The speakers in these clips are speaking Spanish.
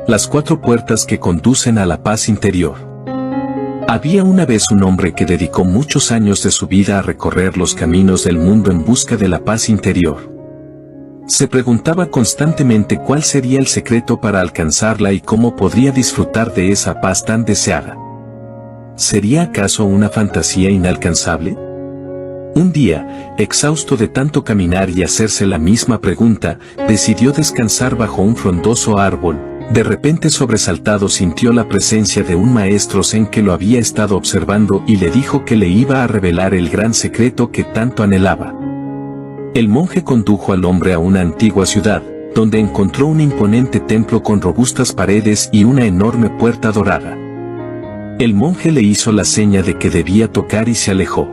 Las 4 puertas que conducen a la paz interior. Había una vez un hombre que dedicó muchos años de su vida a recorrer los caminos del mundo en busca de la paz interior. Se preguntaba constantemente cuál sería el secreto para alcanzarla y cómo podría disfrutar de esa paz tan deseada. ¿Sería acaso una fantasía inalcanzable? Un día, exhausto de tanto caminar y hacerse la misma pregunta, decidió descansar bajo un frondoso árbol. De repente sobresaltado sintió la presencia de un maestro zen que lo había estado observando y le dijo que le iba a revelar el gran secreto que tanto anhelaba. El monje condujo al hombre a una antigua ciudad, donde encontró un imponente templo con robustas paredes y una enorme puerta dorada. El monje le hizo la seña de que debía tocar y se alejó.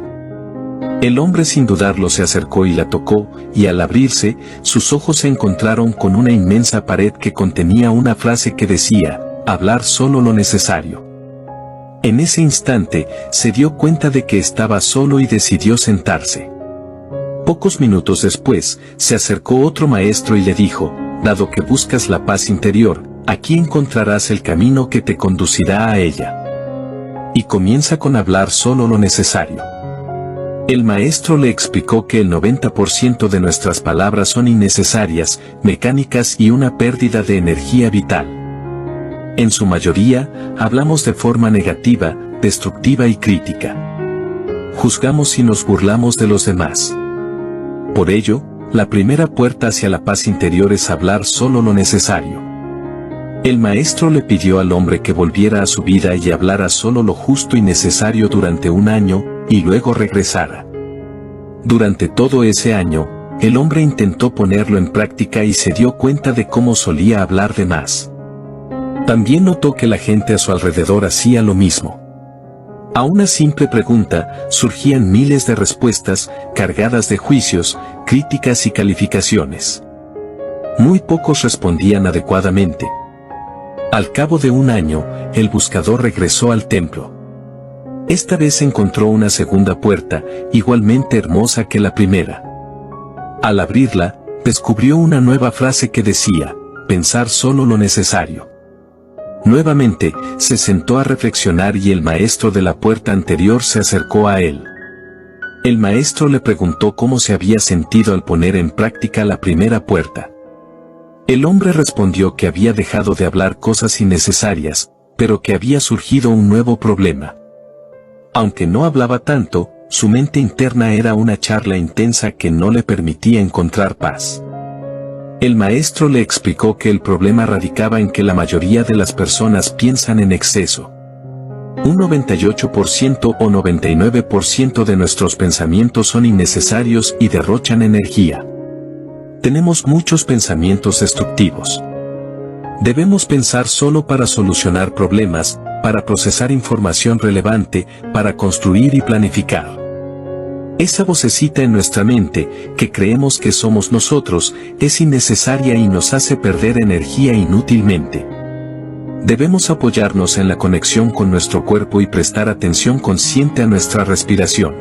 El hombre sin dudarlo se acercó y la tocó, y al abrirse, sus ojos se encontraron con una inmensa pared que contenía una frase que decía, hablar solo lo necesario. En ese instante, se dio cuenta de que estaba solo y decidió sentarse. Pocos minutos después, se acercó otro maestro y le dijo, dado que buscas la paz interior, aquí encontrarás el camino que te conducirá a ella. Y comienza con hablar solo lo necesario. El maestro le explicó que el 90% de nuestras palabras son innecesarias, mecánicas y una pérdida de energía vital. En su mayoría, hablamos de forma negativa, destructiva y crítica. Juzgamos y nos burlamos de los demás. Por ello, la primera puerta hacia la paz interior es hablar solo lo necesario. El maestro le pidió al hombre que volviera a su vida y hablara solo lo justo y necesario durante un año, y luego regresara. Durante todo ese año, el hombre intentó ponerlo en práctica y se dio cuenta de cómo solía hablar de más. También notó que la gente a su alrededor hacía lo mismo. A una simple pregunta, surgían miles de respuestas, cargadas de juicios, críticas y calificaciones. Muy pocos respondían adecuadamente. Al cabo de un año, el buscador regresó al templo. Esta vez encontró una segunda puerta, igualmente hermosa que la primera. Al abrirla, descubrió una nueva frase que decía, pensar solo lo necesario. Nuevamente, se sentó a reflexionar y el maestro de la puerta anterior se acercó a él. El maestro le preguntó cómo se había sentido al poner en práctica la primera puerta. El hombre respondió que había dejado de hablar cosas innecesarias, pero que había surgido un nuevo problema. Aunque no hablaba tanto, su mente interna era una charla intensa que no le permitía encontrar paz. El maestro le explicó que el problema radicaba en que la mayoría de las personas piensan en exceso. Un 98% o 99% de nuestros pensamientos son innecesarios y derrochan energía. Tenemos muchos pensamientos destructivos. Debemos pensar solo para solucionar problemas, para procesar información relevante, para construir y planificar. Esa vocecita en nuestra mente, que creemos que somos nosotros, es innecesaria y nos hace perder energía inútilmente. Debemos apoyarnos en la conexión con nuestro cuerpo y prestar atención consciente a nuestra respiración.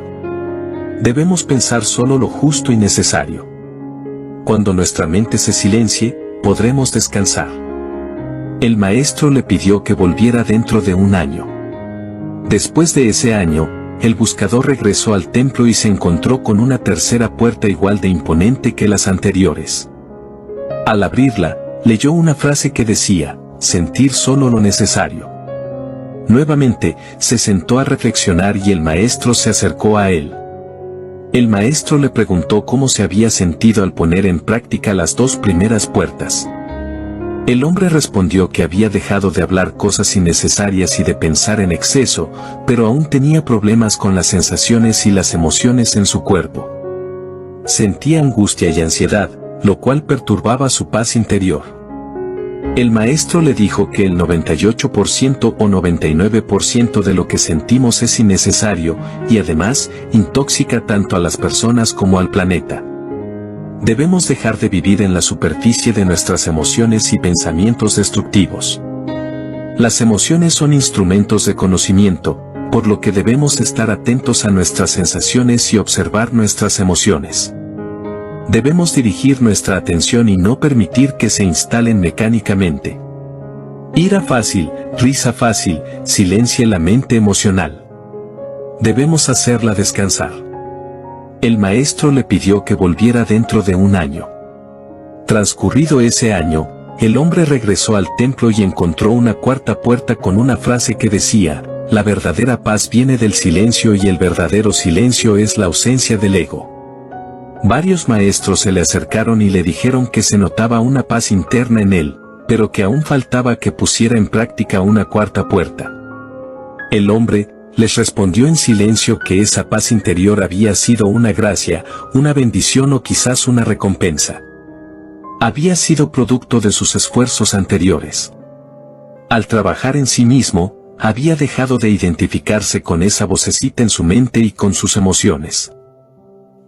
Debemos pensar solo lo justo y necesario. Cuando nuestra mente se silencie, podremos descansar. El maestro le pidió que volviera dentro de un año. Después de ese año, el buscador regresó al templo y se encontró con una tercera puerta igual de imponente que las anteriores. Al abrirla, leyó una frase que decía, sentir solo lo necesario. Nuevamente, se sentó a reflexionar y el maestro se acercó a él. El maestro le preguntó cómo se había sentido al poner en práctica las 2 primeras puertas. El hombre respondió que había dejado de hablar cosas innecesarias y de pensar en exceso, pero aún tenía problemas con las sensaciones y las emociones en su cuerpo. Sentía angustia y ansiedad, lo cual perturbaba su paz interior. El maestro le dijo que el 98% o 99% de lo que sentimos es innecesario, y además, intoxica tanto a las personas como al planeta. Debemos dejar de vivir en la superficie de nuestras emociones y pensamientos destructivos. Las emociones son instrumentos de conocimiento, por lo que debemos estar atentos a nuestras sensaciones y observar nuestras emociones. Debemos dirigir nuestra atención y no permitir que se instalen mecánicamente. Ira fácil, risa fácil, silencia la mente emocional. Debemos hacerla descansar. El maestro le pidió que volviera dentro de un año. Transcurrido ese año, el hombre regresó al templo y encontró una cuarta puerta con una frase que decía: la verdadera paz viene del silencio y el verdadero silencio es la ausencia del ego. Varios maestros se le acercaron y le dijeron que se notaba una paz interna en él, pero que aún faltaba que pusiera en práctica una cuarta puerta. El hombre les respondió en silencio que esa paz interior había sido una gracia, una bendición o quizás una recompensa. Había sido producto de sus esfuerzos anteriores. Al trabajar en sí mismo, había dejado de identificarse con esa vocecita en su mente y con sus emociones.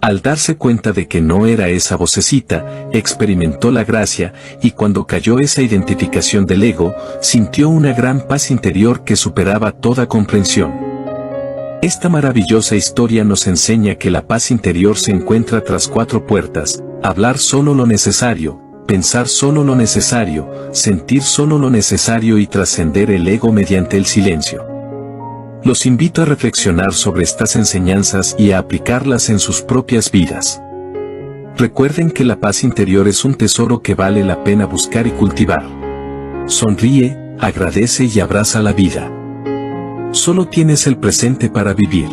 Al darse cuenta de que no era esa vocecita, experimentó la gracia, y cuando cayó esa identificación del ego, sintió una gran paz interior que superaba toda comprensión. Esta maravillosa historia nos enseña que la paz interior se encuentra tras 4 puertas: hablar solo lo necesario, pensar solo lo necesario, sentir solo lo necesario y trascender el ego mediante el silencio. Los invito a reflexionar sobre estas enseñanzas y a aplicarlas en sus propias vidas. Recuerden que la paz interior es un tesoro que vale la pena buscar y cultivar. Sonríe, agradece y abraza la vida. Solo tienes el presente para vivir.